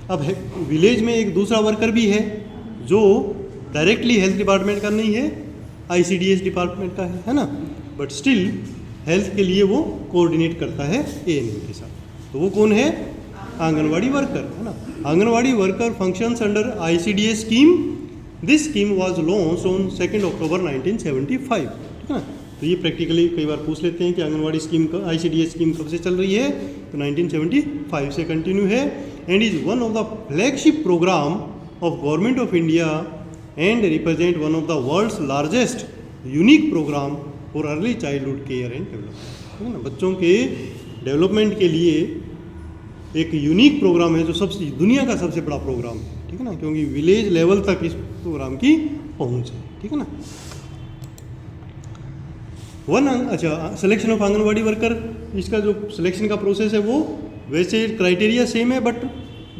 अब विलेज में एक दूसरा वर्कर भी है जो डायरेक्टली हेल्थ डिपार्टमेंट का नहीं है, ICDS डिपार्टमेंट का है ना, बट स्टिल हेल्थ के लिए वो कोऑर्डिनेट करता है ANM के साथ। तो वो कौन है? आंगनवाड़ी वर्कर, है ना। Anganwadi worker functions under ICDS scheme. This scheme was launch on 2 अक्टूबर 1975, ठीक है ना। तो ये प्रैक्टिकली कई बार पूछ लेते हैं कि आंगनवाड़ी स्कीम का ICDS स्कीम कब से चल रही है, तो 1975 से कंटिन्यू है, and is one of the flagship programme of government of India and represent one of the world's largest unique programme for early childhood care and development, है ना। बच्चों के डेवलपमेंट के लिए एक यूनिक प्रोग्राम है जो सबसे दुनिया का सबसे बड़ा प्रोग्राम है, ठीक है ना, क्योंकि विलेज लेवल तक इस प्रोग्राम की पहुंच है, ठीक है ना। सिलेक्शन ऑफ आंगनवाड़ी वर्कर, इसका जो सिलेक्शन का प्रोसेस है वो वैसे क्राइटेरिया सेम है, बट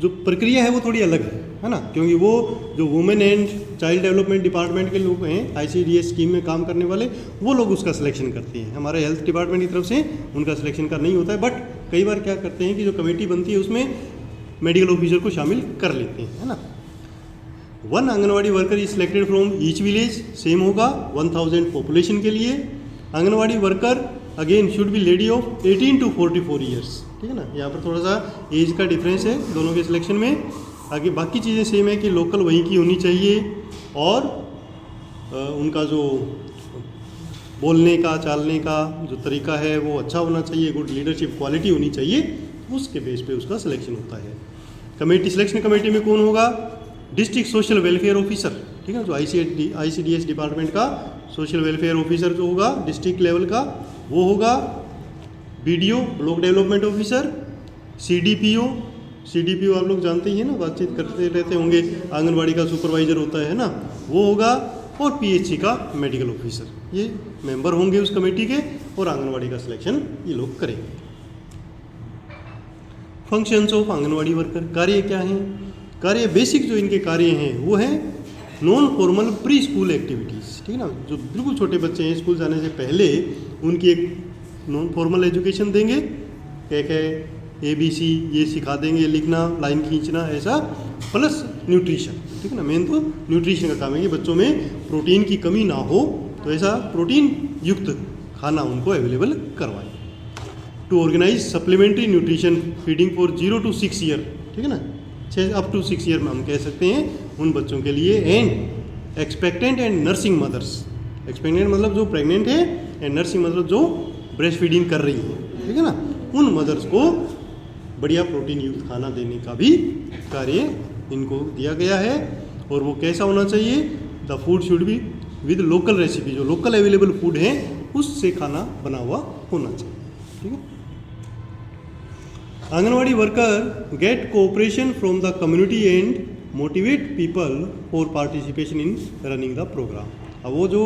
जो प्रक्रिया है वो थोड़ी अलग है ना, क्योंकि वो जो women and child development department के लोग हैं, ICDS स्कीम में काम करने वाले, वो लोग उसका सिलेक्शन करते हैं। हमारे हेल्थ डिपार्टमेंट की तरफ से उनका सिलेक्शन का नहीं होता है, बट कई बार क्या करते हैं कि जो कमेटी बनती है उसमें मेडिकल ऑफिसर को शामिल कर लेते हैं, है ना। 1 anganwadi worker is selected from each village, same होगा 1000 पॉपुलेशन के लिए। Anganwadi worker again should be lady of 18 to 44 years, ठीक है ना। यहाँ पर थोड़ा सा एज का डिफरेंस है दोनों के सिलेक्शन में। आगे बाकी चीज़ें सेम है कि लोकल वहीं की होनी चाहिए, और उनका जो बोलने का चालने का जो तरीका है वो अच्छा होना चाहिए, गुड लीडरशिप क्वालिटी होनी चाहिए, उसके बेस पे उसका सिलेक्शन होता है। कमेटी, सिलेक्शन कमेटी में कौन होगा? डिस्ट्रिक्ट सोशल वेलफेयर ऑफिसर, ठीक है, जो ICDS डिपार्टमेंट का सोशल वेलफेयर ऑफिसर जो होगा डिस्ट्रिक्ट लेवल का, वो होगा। BDO block development officer, CDPO आप लोग जानते ही हैं ना, बातचीत करते रहते होंगे, आंगनवाड़ी का सुपरवाइजर होता है ना, वो होगा। और PHC का मेडिकल ऑफिसर, ये मेंबर होंगे उस कमेटी के, और आंगनवाड़ी का सिलेक्शन ये लोग करेंगे। फंक्शंस ऑफ आंगनवाड़ी वर्कर, कार्य क्या हैं? कार्य बेसिक जो इनके कार्य हैं वो हैं non formal pre school activities, ठीक है ना। जो बिल्कुल छोटे बच्चे हैं, स्कूल जाने से पहले उनकी एक नॉन फॉर्मल एजुकेशन देंगे, क्या ABC ये सिखा देंगे, लिखना, लाइन खींचना, ऐसा, प्लस न्यूट्रिशन, ठीक है ना। मेन तो न्यूट्रिशन का काम है कि बच्चों में प्रोटीन की कमी ना हो, तो ऐसा प्रोटीन युक्त खाना उनको अवेलेबल करवाएं। To organise supplementary nutrition feeding for 0 to 6 year, ठीक है ना, 6 up to 6 ईयर में हम कह सकते हैं उन बच्चों के लिए। And expectant and nursing mothers, expectant मतलब जो प्रेग्नेंट है, एंड नर्सिंग मतलब जो ब्रेस्ट फीडिंग कर रही है, ठीक है ना, उन मदर्स को बढ़िया प्रोटीन युक्त खाना देने का भी कार्य इनको दिया गया है। और वो कैसा होना चाहिए? The food should be with local recipe, जो लोकल अवेलेबल फूड है उससे खाना बना हुआ होना चाहिए, ठीक है। Anganwadi worker get cooperation from the community and motivate people for participation in running the programme. अब वो जो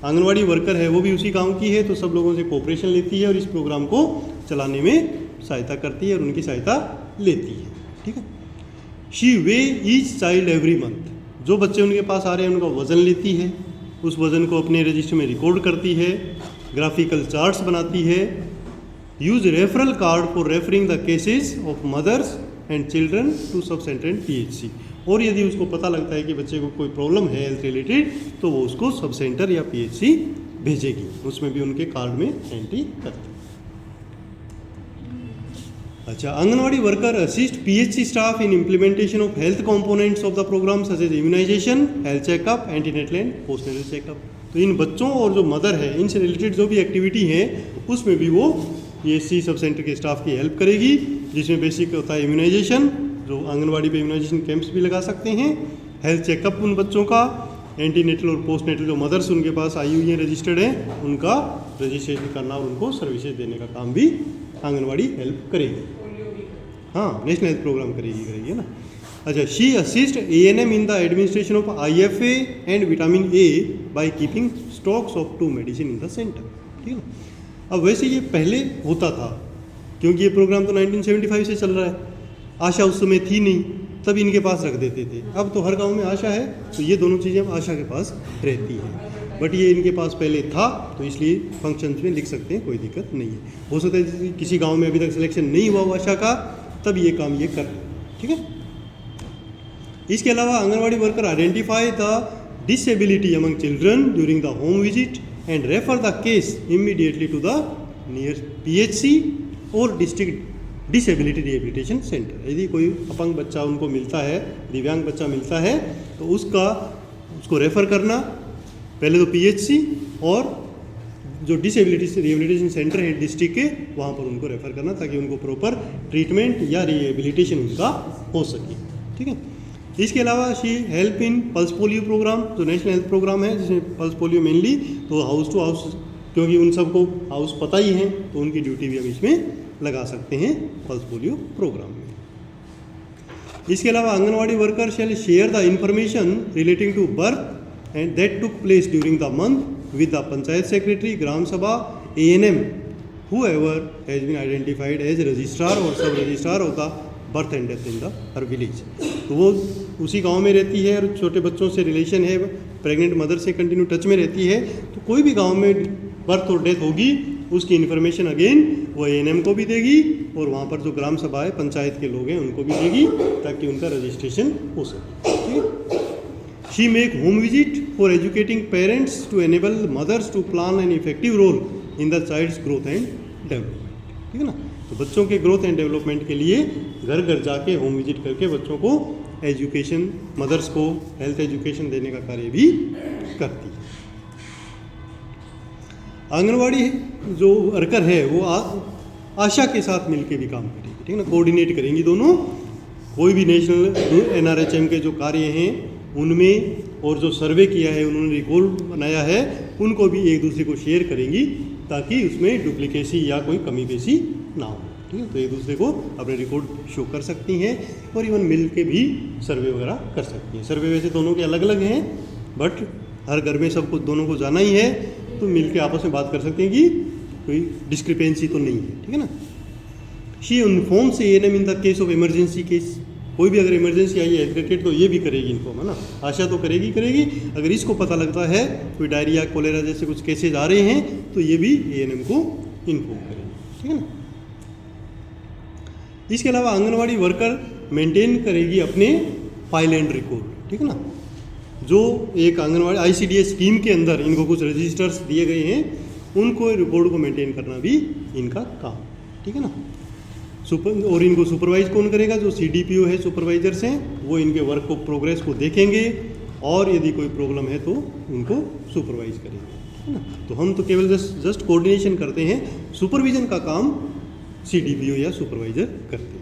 आंगनवाड़ी वर्कर है वो भी उसी गांव की है, तो सब लोगों से कोऑपरेशन लेती है और इस प्रोग्राम को चलाने में सहायता करती है और उनकी सहायता लेती है, ठीक है। She way each child every month, जो बच्चे उनके पास आ रहे हैं उनका वज़न लेती है, उस वज़न को अपने रजिस्टर में रिकॉर्ड करती है, ग्राफिकल चार्ट्स बनाती है। Use referral card for referring the cases of mothers and children to sub centre and PHC। और यदि उसको पता लगता है कि बच्चे को कोई प्रॉब्लम है हेल्थ रिलेटेड, तो वो उसको सब सेंटर या PHC भेजेगी, उसमें भी उनके कार्ड में एंट्री करती है। अच्छा, anganwadi worker assist PHC staff in implementation of health components of the programme such as immunisation, health checkup, antenatal and postnatal checkup. तो इन बच्चों और जो मदर है इनसे रिलेटेड जो भी एक्टिविटी है उसमें भी वो PHC सब सेंटर के स्टाफ की हेल्प करेगी, जिसमें बेसिक होता है इम्यूनाइजेशन, जो आंगनवाड़ी पे इम्यूनाइजेशन कैंप्स भी लगा सकते हैं, हेल्थ चेकअप उन बच्चों का, एंटीनेटल और पोस्टनेटल जो मदर्स उनके पास आई हुई हैं रजिस्टर्ड हैं उनका रजिस्ट्रेशन करना और उनको सर्विसेज देने का काम भी आंगनवाड़ी हेल्प करेगी। हाँ, नेशनल हेल्थ प्रोग्राम करेगी ना। अच्छा, she assist ANM in the administration of IFA and vitamin A by keeping stocks of 2 medicine in the centre, ठीक है ना। अब वैसे ये पहले होता था, क्योंकि ये प्रोग्राम तो 1975 से चल रहा है, आशा उस समय थी नहीं, तब इनके पास रख देते थे। अब तो हर गांव में आशा है, तो ये दोनों चीज़ें अब आशा के पास रहती हैं, बट ये इनके पास पहले था, तो इसलिए फंक्शंस में लिख सकते हैं, कोई दिक्कत नहीं है। हो सकता है किसी गांव में अभी तक सिलेक्शन नहीं हुआ आशा का, तब ये काम ये कर, ठीक है। इसके अलावा anganwadi worker identify the disability among children during the home visit and refer the case immediately to the near PHC और डिस्ट्रिक्ट डिसेबिलिटी रिहेबिलिटेशन सेंटर। यदि कोई अपंग बच्चा उनको मिलता है, दिव्यांग बच्चा मिलता है, तो उसको रेफ़र करना पहले तो PHC और जो डिसेबिलिटी रिहेबिलिटेशन सेंटर है डिस्ट्रिक्ट के, वहाँ पर उनको रेफ़र करना ताकि उनको प्रॉपर ट्रीटमेंट या रिहेबिलिटेशन उनका हो सके। ठीक है। इसके अलावा she help in pulse polio programme, जो नेशनल हेल्थ प्रोग्राम है जिसमें पल्स पोलियो मेनली, तो हाउस टू हाउस, क्योंकि उन सबको हाउस पता ही है तो उनकी ड्यूटी भी हम इसमें लगा सकते हैं पल्स पोलियो प्रोग्राम में। इसके अलावा anganwadi worker shall share the information relating to birth and that took place during the month with the panchayat secretary, gram sabha, ANM, whoever has been identified as registrar और sub registrar of the birth and death in the हर village. तो वो उसी गांव में रहती है और छोटे बच्चों से रिलेशन है, प्रेग्नेंट मदर से कंटिन्यू टच में रहती है, तो कोई भी गांव में बर्थ और डेथ होगी उसकी इन्फॉर्मेशन अगेन वो ANM को भी देगी और वहाँ पर जो ग्राम सभा है, पंचायत के लोग हैं, उनको भी देगी ताकि उनका रजिस्ट्रेशन हो सके। ठीक है। She make home visit for educating parents to enable mothers to plan an effective role in the child's growth and development. ठीक है ना। तो बच्चों के ग्रोथ एंड डेवलपमेंट के लिए घर घर जाके होम विजिट करके बच्चों को एजुकेशन, मदर्स को हेल्थ एजुकेशन देने का कार्य भी करती है। आंगनवाड़ी जो वर्कर है वो आशा के साथ मिलके भी काम करेगी। ठीक है ना। कोऑर्डिनेट करेंगी दोनों, कोई भी नेशनल NRHM के जो कार्य हैं उनमें और जो सर्वे किया है, उन्होंने रिकॉर्ड बनाया है, उनको भी एक दूसरे को शेयर करेंगी ताकि उसमें डुप्लीकेसी या कोई कमी पेशी ना हो। ठीक है। तो एक दूसरे को अपने रिकॉर्ड शो कर सकती हैं और इवन मिल के भी सर्वे वगैरह कर सकती हैं। सर्वे वैसे दोनों के अलग अलग हैं, बट हर घर में सबको दोनों को जाना ही है, तो मिल के आपस में बात कर सकते हैं कि कोई डिस्क्रिपेंसी तो नहीं है। ठीक है ना। She informs ANM in the case of emergency case, कोई भी अगर इमरजेंसी आई है एग्रीगेट तो ये भी करेगी इन्फॉर्म, है ना। आशा तो करेगी। अगर इसको पता लगता है कोई डायरिया, कोलेरा जैसे कुछ केसेज आ रहे हैं तो ये भी ANM को इन्फॉर्म करेगी। ठीक है ना। इसके अलावा आंगनवाड़ी वर्कर मेंटेन करेगी अपने फाइल एंड रिकॉर्ड। ठीक है ना। जो एक आंगनवाड़ी ICDS स्कीम के अंदर इनको कुछ रजिस्टर्स दिए गए हैं, उनको रिकॉर्ड को मेंटेन करना भी इनका काम। ठीक है ना। और इनको सुपरवाइज कौन करेगा? जो CDPO है, सुपरवाइजर्स हैं, वो इनके वर्क को, प्रोग्रेस को देखेंगे और यदि कोई प्रॉब्लम है तो उनको सुपरवाइज करेंगे। है ना। तो हम तो केवल जस्ट कोऑर्डिनेशन करते हैं, सुपरविजन का काम CDPO या सुपरवाइजर करते हैं।